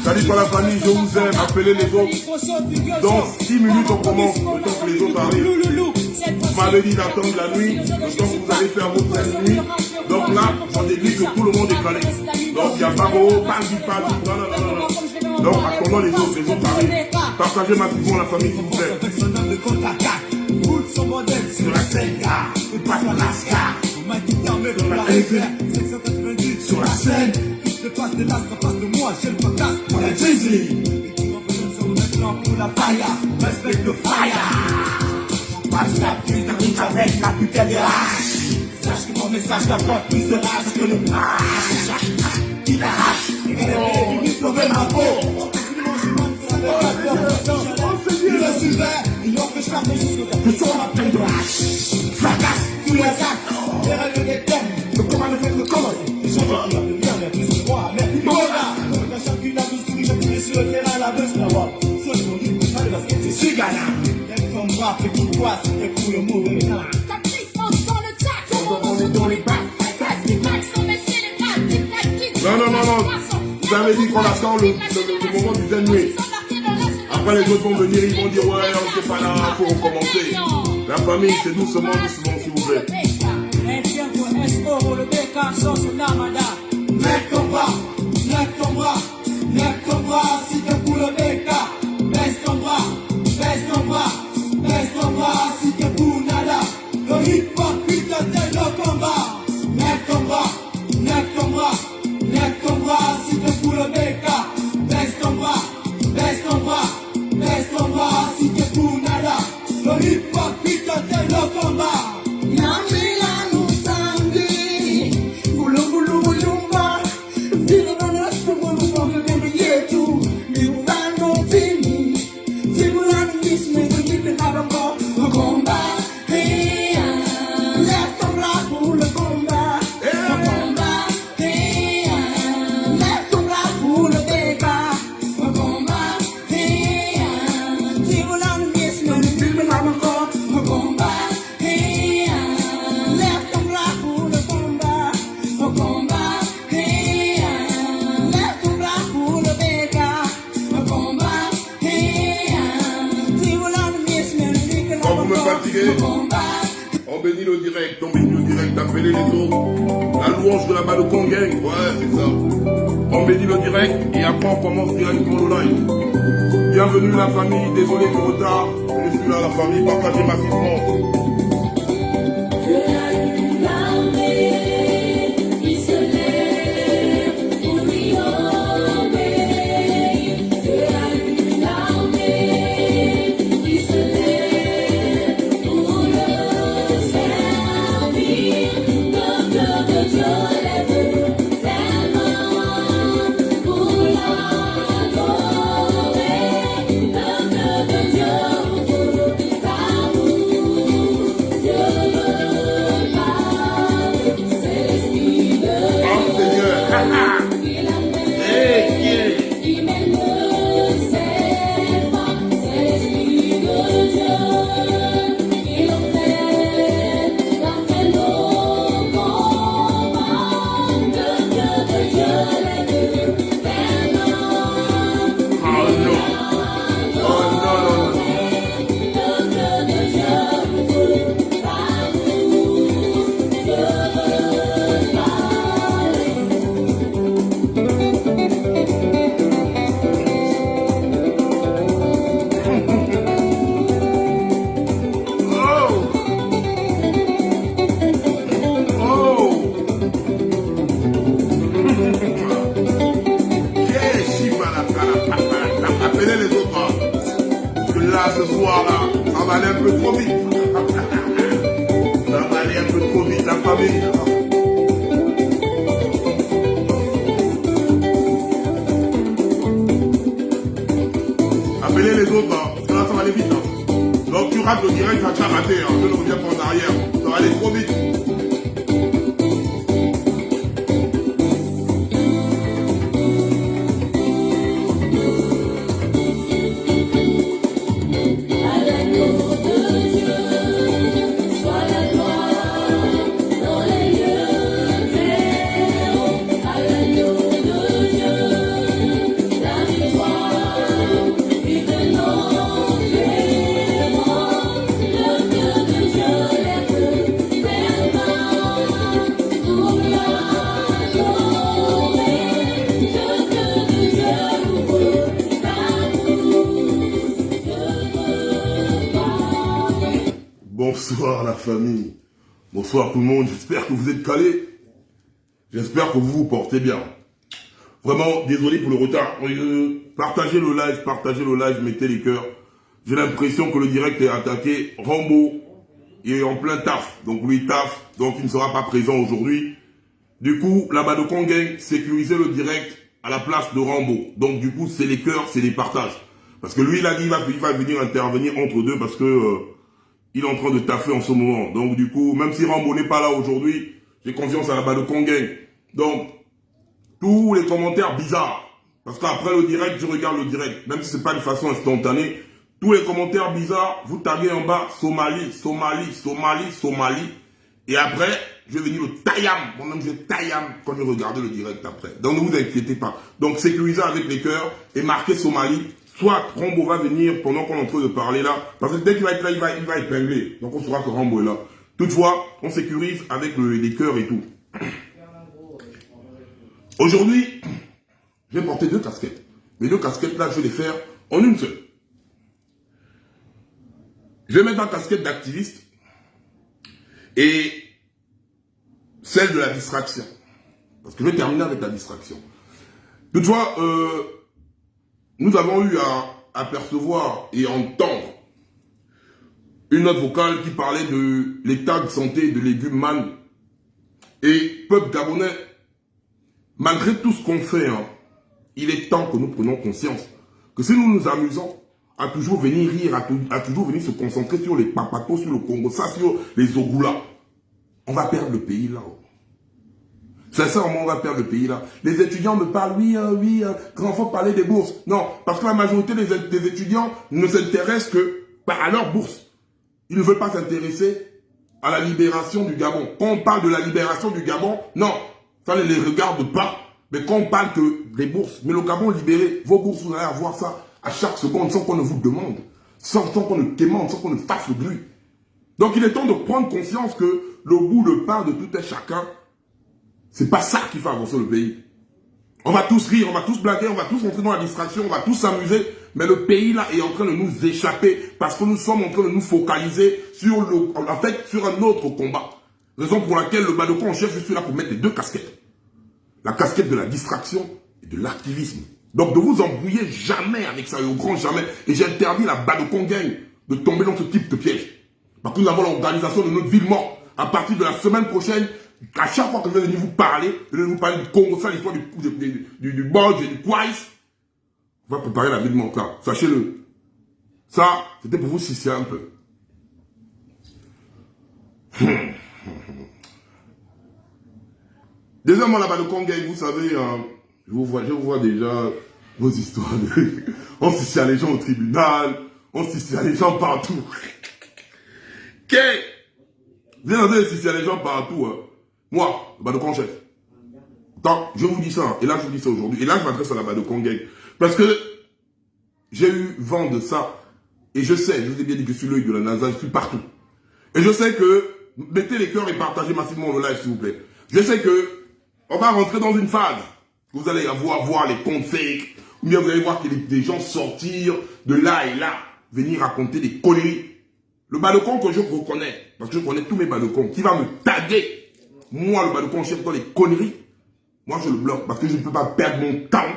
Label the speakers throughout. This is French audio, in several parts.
Speaker 1: Salut pour la famille, je vous aime, appelez les autres. Dans 6 minutes on commence, le temps que les autres arrivent. Vous m'avez dit d'attendre la nuit, le temps que vous allez faire votre nuit. Donc là, j'en déduis que tout le monde est calé. Donc il n'y a pas beau, pas du, non. Donc attendons les autres arrivent. Partagez massivement la famille s'il vous plaît.
Speaker 2: Personnel de contre-attaque, roule son modèle sur la scène, gars, et pas dans l'ascar. Vous m'avez dit d'armer dans la réserve, 790 sur la scène. Je te passe de l'astre en face de moi, j'ai le fantasme pour la Jay-Z. Et tu m'en fais sur le maintenant pour la fire, respect the fire. Passe la pute, t'arrives avec la pute des haches. Sache que mon message t'apporte plus de rage que le crash. Il arrache, et qu'elle est venue sauver ma peau. Il le suivait, il empêche la main jusqu'au temps que son appel de hache. Fracasse tous les actes, les règles des thèmes. Le combat ne fait que commencer. Les gens qui ont bien, mais plus que moi, mais voilà. Quand chacune a tout j'ai fini sur le terrain, la bœuf, la voix. Soit je m'en dis, parce que je suis gagnant. Lève ton bras, fais tout quoi, c'est pour le mauvais temps.
Speaker 3: Ta puissance dans le jack, on est dans les bacs.
Speaker 1: Vous avez dit qu'on attend le moment du ennemi. Après les autres vont venir, ils vont dire ouais, on n'était pas là, il faut recommencer. La famille, c'est doucement, s'il vous plaît.
Speaker 2: Mec ton bras, si t'es pour le BK. Baisse ton bras, si t'es pour nada. Le hip-hop, putain, c'est le combat. Mec ton bras, si t'es pour le BK. Baisse ton bras, si t'es pour nada. Le hip-hop, putain, c'est le combat.
Speaker 1: On bénit le direct, appelez les autres. La louange de la balle de Congang, ouais, c'est ça. On bénit le direct et après on commence directement le live. Bienvenue la famille, désolé du retard. Je suis là, la famille, partagez massivement. Ce soir-là, ça va aller un peu trop vite. Ça va aller un peu trop vite, la famille. Appelez les autres, parce que là, ça va aller vite. Donc tu rates le direct, tu vas déjà rater. Je ne reviens pas en arrière. Ça va aller trop vite. Bonsoir la famille. Bonsoir tout le monde. J'espère que vous êtes calés. J'espère que vous vous portez bien. Vraiment, désolé pour le retard. Partagez le live, mettez les cœurs. J'ai l'impression que le direct est attaqué. Rambo, il est en plein taf. Donc lui taf, donc il ne sera pas présent aujourd'hui. Du coup, la Badokon Gang, sécurisez le direct à la place de Rambo. Donc du coup, c'est les cœurs, c'est les partages. Parce que lui, il a dit, il va venir intervenir entre deux parce que il est en train de taffer en ce moment. Donc du coup, même si Rambo n'est pas là aujourd'hui, j'ai confiance à la Badokon Gang. Donc, tous les commentaires bizarres, parce qu'après le direct, je regarde le direct, même si c'est pas de façon instantanée, tous les commentaires bizarres, vous taguez en bas Somalie, Somalie, Somalie, Somalie, et après, je vais venir le Tayam, moi-même je Tayam quand je regarde le direct après. Donc ne vous inquiétez pas. Donc sécurisez avec les cœurs et marquez Somalie. Soit Rambo va venir pendant qu'on est en train de parler là, parce que dès qu'il va être là, il va épingler. Donc on saura que Rambo est là. Toutefois, on sécurise avec les cœurs et tout. Aujourd'hui, je vais porter deux casquettes. Mais deux casquettes là, je vais les faire en une seule. Je vais mettre la casquette d'activiste et celle de la distraction. Parce que je vais terminer avec la distraction. Toutefois, nous avons eu à apercevoir et entendre une note vocale qui parlait de l'état de santé de légumes man. Et peuple gabonais, malgré tout ce qu'on fait, il est temps que nous prenions conscience que si nous nous amusons à toujours venir rire, à toujours venir se concentrer sur les papatos, sur le Congo, ça sur les Ogoulas, on va perdre le pays là-haut. Sincèrement, on va perdre le pays là. Les étudiants me parlent, oui, grand, faut parler des bourses. Non, parce que la majorité des étudiants ne s'intéressent que à leur bourse. Ils ne veulent pas s'intéresser à la libération du Gabon. Quand on parle de la libération du Gabon, non, ça ne les regarde pas. Mais quand on parle que des bourses, mais le Gabon libéré, vos bourses, vous allez avoir ça à chaque seconde sans qu'on ne vous demande, sans qu'on ne quémande, sans qu'on ne fasse le bruit. Donc il est temps de prendre conscience que le bout de pain de tout un chacun, c'est pas ça qui fait avancer le pays. On va tous rire, on va tous blaguer, on va tous rentrer dans la distraction, on va tous s'amuser, mais le pays là est en train de nous échapper parce que nous sommes en train de nous focaliser sur sur un autre combat. Raison pour laquelle le Badokon en chef, je suis là pour mettre les deux casquettes. La casquette de la distraction et de l'activisme. Donc ne vous embrouillez jamais avec ça, et au grand jamais. Et j'interdis la Badokon Gang de tomber dans ce type de piège. Parce que nous avons l'organisation de notre ville morte. À partir de la semaine prochaine, à chaque fois que je vais venir vous parler, je vais vous parler du Congo, ça, l'histoire du Bodge et du Kwais, on va préparer la ville morte là. Sachez-le. Ça, c'était pour vous sucer un peu. Deuxièmement, la Badokon Gang, vous savez, je vous vois déjà vos histoires. On suçait les gens au tribunal, on suçait les gens partout. Vous êtes en train de sucer les gens partout. Moi, le Badokon chef. Attends, je vous dis ça, et là je vous dis ça aujourd'hui, et là je m'adresse à la Badokon Gang. Parce que j'ai eu vent de ça, et je sais, je vous ai bien dit que je suis l'œil de la NASA, je suis partout. Et je sais que, mettez les cœurs et partagez massivement le live s'il vous plaît. Je sais que, on va rentrer dans une phase, vous allez voir les comptes fake, ou bien vous allez voir des gens sortir de là et là, venir raconter des conneries. Le Badokon que je reconnais, parce que je connais tous mes Badokons, qui va me taguer, moi le Badokon chef dans les conneries, moi je le bloque, parce que je ne peux pas perdre mon temps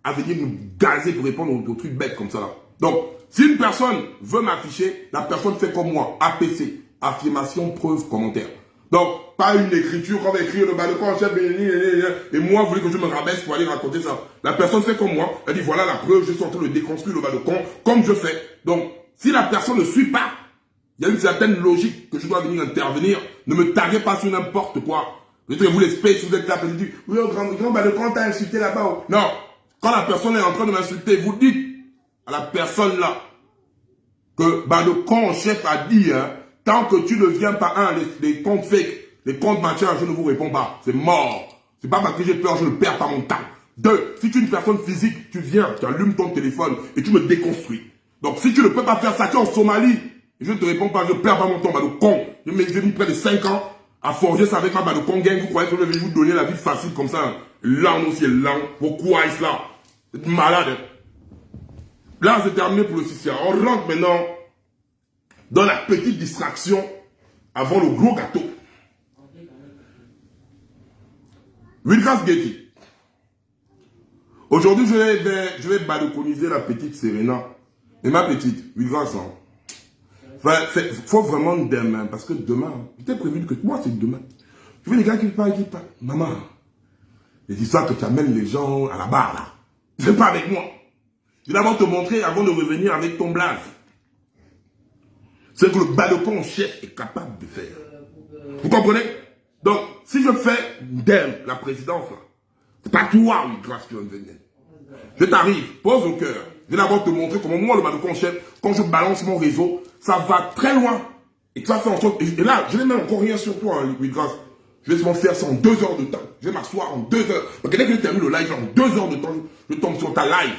Speaker 1: à venir me gazer pour répondre aux trucs bêtes comme ça là. Donc, si une personne veut m'afficher, la personne fait comme moi, APC, affirmation, preuve, commentaire. Donc, pas une écriture, on va écrire le Badokon chef, et moi, vous voulez que je me rabaisse pour aller raconter ça. La personne fait comme moi, elle dit voilà la preuve, je suis en train de déconstruire le Badokon, comme je fais. Donc, si la personne ne suit pas, il y a une certaine logique que je dois venir intervenir. Ne me taguez pas sur n'importe quoi. Je vais vous l'expliquer, vous êtes là, vous dites, oui, grand Badokon t'a insulté là-bas. Non. Quand la personne est en train de m'insulter, vous dites à la personne là que Badokon chef a dit, tant que tu ne viens pas, les comptes fake, les comptes machin, je ne vous réponds pas. C'est mort. C'est pas parce que j'ai peur, je ne perds pas mon temps. 2, si tu es une personne physique, tu viens, tu allumes ton téléphone et tu me déconstruis. Donc si tu ne peux pas faire ça, tu es en Somalie. Je ne te réponds pas, je ne perds pas mon temps, Badokon. J'ai mis près de 5 ans à forger ça avec ma Badokon Gang. Vous croyez que je vais vous donner la vie facile comme ça? Lent aussi, lent. Pourquoi est-ce là? C'est malade. Là, c'est terminé pour le CCA. On rentre maintenant dans la petite distraction avant le gros gâteau. Wilkas Getty. Aujourd'hui, je vais balconiser la petite Serena. Et ma petite, Wilkas, hein. Enfin, faut vraiment demain, parce que demain, j'étais prévu que moi, c'est demain. Je veux les gars qui parlent. Maman, les histoires que tu amènes les gens à la barre, là. C'est pas avec moi. Je vais d'abord te montrer avant de revenir avec ton blaze. C'est que le balcon chef est capable de faire. Vous comprenez? Donc, si je fais d'elle la présidence, là, c'est pas toi, oui, grâce qui va venir. Je t'arrive, pose au cœur. Je vais d'abord te montrer comment moi, le balcon chef, quand je balance mon réseau, ça va très loin. Et tu vas faire en sorte. Et là, je n'ai même encore rien sur toi, hein, oui, grâce. Je vais seulement faire ça en 2 heures de temps. Je vais m'asseoir en 2 heures. Parce que dès que je termine le live, en 2 heures de temps, je tombe sur ta live.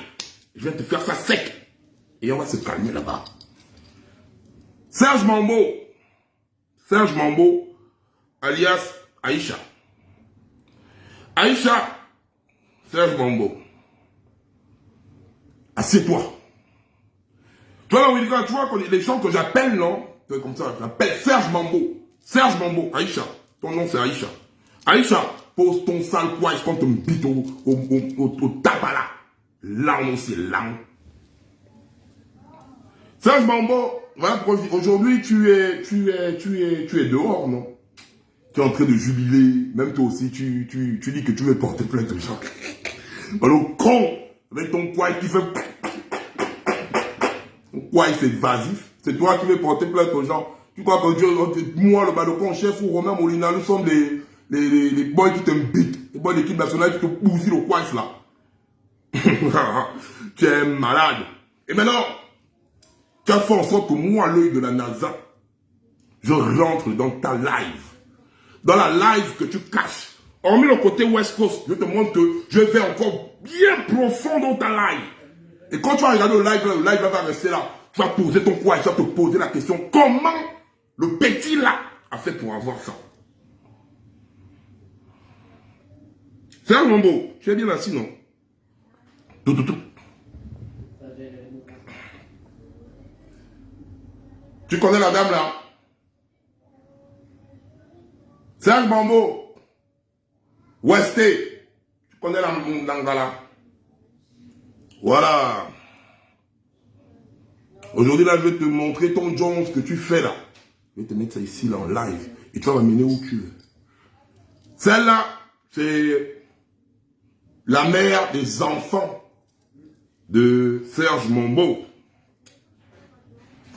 Speaker 1: Je vais te faire ça sec. Et on va se calmer là-bas. Serge Mambo, alias Aïcha. Aïcha, Serge Mambo. Assieds-toi. Tu vois, là, tu vois, les gens que j'appelle, non? Comme ça, j'appelle Serge Mambo. Serge Mambo, Aïcha. Ton nom, c'est Aïcha. Aïcha, pose ton sale poids, je compte me bite au tapala. Là, on c'est là. Serge Mambo, voilà, aujourd'hui, tu es dehors, non? Tu es en train de jubiler. Même toi aussi, tu dis que tu veux porter plainte de gens. Alors, con, avec ton poids qui fait... Ton poids, c'est évasif. C'est toi qui veux porter plainte aux gens. Tu crois que Dieu, moi, le balcon chef ou Romain Molina, nous sommes les boys qui te bitent. Les boys d'équipe nationale qui te bousillent le coin là. Tu es malade. Et maintenant, tu as fait en sorte que moi, l'œil de la NASA, je rentre dans ta live. Dans la live que tu caches. Hormis le côté West Coast, je te montre que je vais encore bien profond dans ta live. Et quand tu vas regarder le live va rester là. Tu vas poser ton poids et tu vas te poser la question, comment le petit là a fait pour avoir ça? C'est un Mambo. Tu es bien assis, non? Tout. Tu connais la dame là? Serge Mambo. Westé. Tu connais la Mungangala? Voilà. Aujourd'hui là, je vais te montrer ton Jones que tu fais là. Je vais te mettre ça ici là en live. Et tu vas m'amener où tu veux. Celle-là, c'est la mère des enfants de Serge Mambo.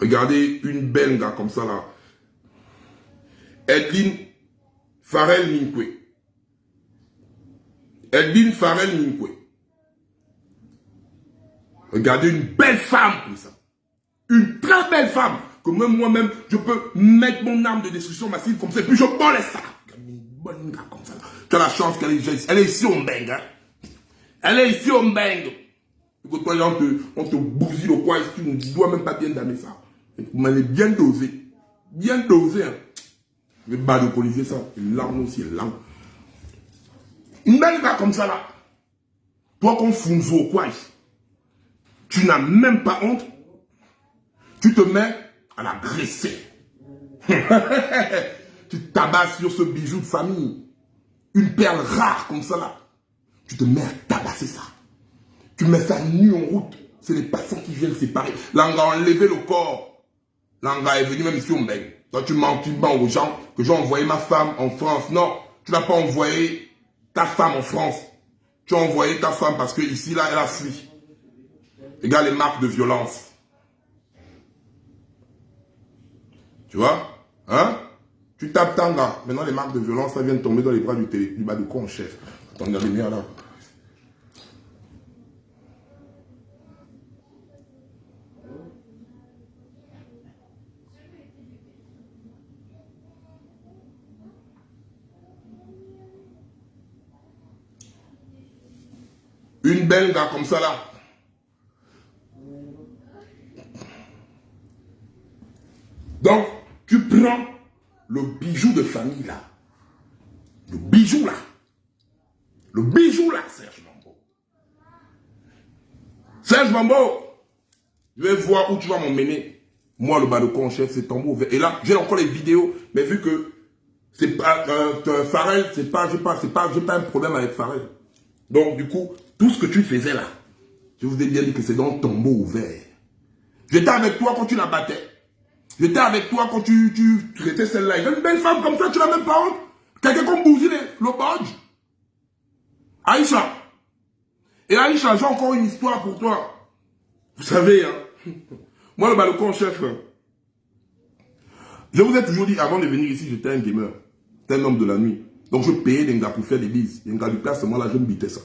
Speaker 1: Regardez une belle gars comme ça là. Edline Farrell Minkwe. Edline Farrell Minkwe. Regardez une belle femme comme ça. Une très belle femme. Que même moi-même, je peux mettre mon arme de destruction massive comme ça. Et puis je m'en laisse ça. Une bonne gars comme ça. Tu as la chance qu'elle est ici au Mbeng. Hein? Elle est ici au Mbeng. Que toi, on te bousille le poids. Tu ne dois même pas bien damer ça. Vous m'avez bien dosé. Bien dosé. Hein? Je vais balconiser ça. L'arme aussi est là. Une belle gars comme ça là. Toi qu'on funzo au quoi. Tu n'as même pas honte. Tu te mets à la graisser. Tu tabasses sur ce bijou de famille. Une perle rare comme ça là. Tu te mets à tabasser ça. Tu mets ça nu en route. C'est les passants qui viennent séparer. L'anga a enlevé le corps. L'anga est venu même ici au Mbeng. Toi tu mens aux gens que j'ai envoyé ma femme en France. Non, tu n'as pas envoyé ta femme en France. Tu as envoyé ta femme parce que ici là elle a fui. Regarde les marques de violence. Tu vois? Hein? Tu tapes Tanga. Maintenant, les marques de violence, ça vient de tomber dans les bras du bas de con, chef. Attends, la lumière là. Une belle gars comme ça là. Donc, tu prends le bijou de famille là. Le bijou là. Le bijou là, Serge Mambo. Serge Mambo, je vais voir où tu vas m'emmener. Moi, le balcon, chef, c'est tambour ouvert. Et là, j'ai encore les vidéos, mais vu que c'est pas Pharrell, j'ai pas un problème avec Pharrell. Donc, du coup, tout ce que tu faisais là, je vous ai bien dit que c'est dans le tombeau ouvert. J'étais avec toi quand tu la battais. J'étais avec toi quand tu traitais celle-là. Il y a une belle femme comme ça, tu l'as même pas honte. Quelqu'un comme Bouzy, le badge. Aïcha. Et Aïcha, j'ai encore une histoire pour toi. Vous savez, hein. Moi, le balcon, chef. Je vous ai toujours dit, avant de venir ici, j'étais un gamer. J'étais un homme de la nuit. Donc, je payais des gars pour faire des bises. Les gars du placement, là, je me bitais ça.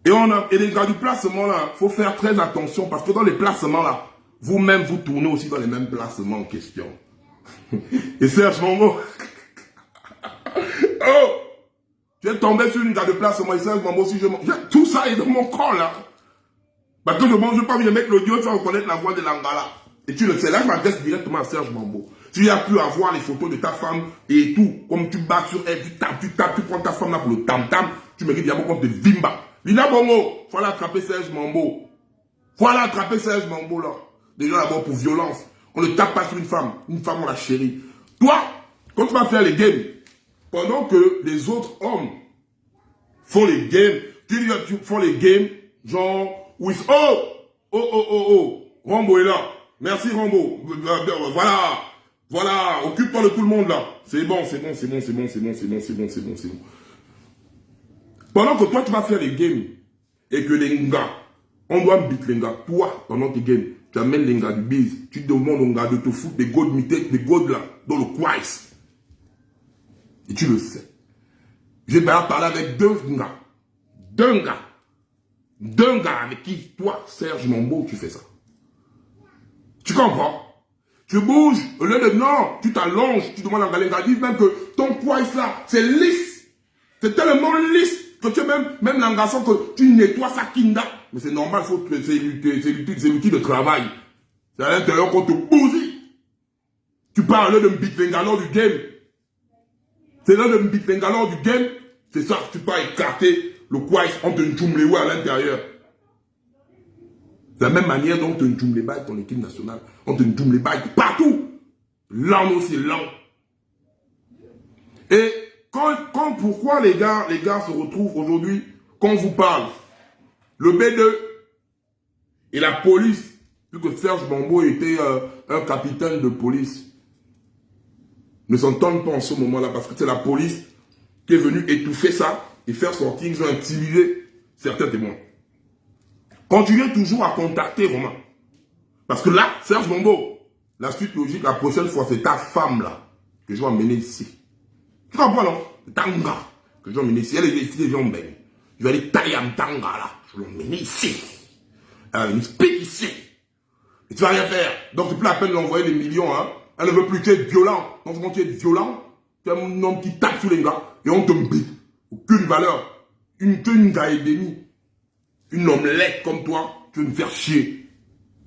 Speaker 1: Et les gars du placement, là, il faut faire très attention parce que dans les placements, là, vous-même, vous tournez aussi dans les mêmes placements en question. Et Serge Mambo. Oh! J'ai tombé sur une gars de placement et Serge Mambo, si je mange. Tout ça est dans mon corps, là. Parce que je mange pas, je mettre l'audio, tu vas reconnaître la voix de Langala. Et tu le sais, là, je m'adresse directement à Serge Mambo. Tu as pu avoir les photos de ta femme et tout. Comme tu bats sur elle, tu tapes, tu prends ta femme là pour le tam-tam. Tu mérites d'abord qu'on te vimba. Lina Bongo, faut l'attraper Serge Mambo. Faut l'attraper Serge Mambo là. Déjà d'abord pour violence. On ne tape pas sur une femme on la chérit. Toi, quand tu vas faire les games, pendant que les autres hommes font les games, tu fais les games, genre, with oh, Rambo est là. Merci Rambo. Voilà, occupe-toi de tout le monde là. C'est bon. Pendant que toi tu vas faire les games et que les gars, on doit beat les gars, toi, pendant tes games, tu amènes les gars du bise, tu demandes aux gars de te foutre des godes là, dans le quiz. Et tu le sais. J'ai bien parlé avec deux gars avec qui, toi, Serge Mambo, tu fais ça. Tu comprends? Tu bouges, au lieu de non, tu t'allonges, tu demandes à les gars, disent même que ton quiz là, c'est lisse. C'est tellement lisse que tu es même l'engarçon que tu nettoies sa kinda. Mais c'est normal, c'est l'outil de travail. C'est à l'intérieur qu'on te bousille. Tu parles de me beat lors du game. C'est là de me beat lors du game. C'est ça, tu peux écarter le quiz, on te njumlewa à l'intérieur. C'est la même manière dont on te njumlewa ton équipe nationale. On te njumlewa partout. Là aussi, là. Et pourquoi les gars se retrouvent aujourd'hui, quand on vous parle, le B2 et la police, vu que Serge Mambo était un capitaine de police, ne s'entendent pas en ce moment-là, parce que c'est la police qui est venue étouffer ça et faire sortir, ils ont intimidé certains témoins. Continuez toujours à contacter Romain. Parce que là, Serge Mambo, la suite logique, la prochaine fois, c'est ta femme là, que je vais emmener ici. Tu comprends, non? Tanga, que je vais emmener ici. Elle est ici, les gens baignent. Je vais aller tailler un tanga là. Je vais l'emmener ici. Elle va venir speak ici. Et tu vas rien faire. Donc c'est plus la peine de l'envoyer des millions, hein. Elle ne veut plus, tu es violent. Donc quand tu es violent, tu es un homme qui tape sur les gars et on te bite. Aucune valeur. Une gars et demi. Une omelette comme toi, tu veux me faire chier.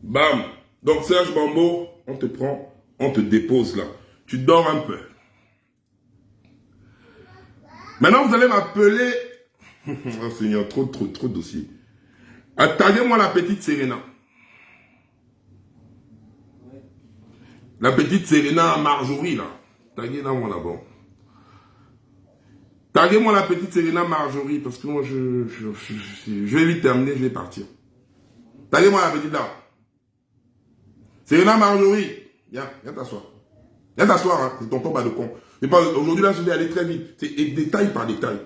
Speaker 1: Bam. Donc Serge Mambo, on te prend, on te dépose là. Tu dors un peu. Maintenant, vous allez m'appeler... Oh Seigneur, trop de dossiers. Taguez-moi la petite Serena. La petite Serena Marjorie, là. Taguez-la moi là-bas. Taguez-moi la petite Serena Marjorie, parce que moi, je vais vite terminer, je vais partir. Taguez-moi la petite là. Serena Marjorie. Viens t'asseoir. Viens t'asseoir, hein. C'est tonton balcon. Aujourd'hui, là, je vais aller très vite. C'est détail par détail.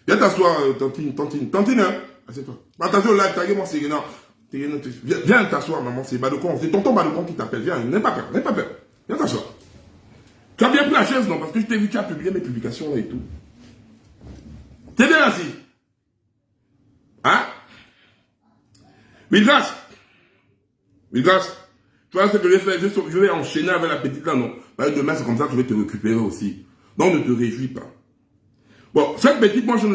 Speaker 1: Viens t'asseoir, Tantine, hein. Assieds-toi. Partagez au live, taguez-moi Serena. Viens t'asseoir, maman, c'est balcon. C'est tonton balcon qui t'appelle. Viens, n'aie pas peur. Viens t'asseoir. Tu as bien pris la chaise, non? Parce que je t'ai vu, tu as publié mes publications là et tout. T'es bien assis. Hein? Vilgas. Tu vois ce que je vais faire? Je vais enchaîner avec la petite là, non? Demain, c'est comme ça que je vais te récupérer aussi. Donc, ne te réjouis pas. Bon, cette petite, moi, je ne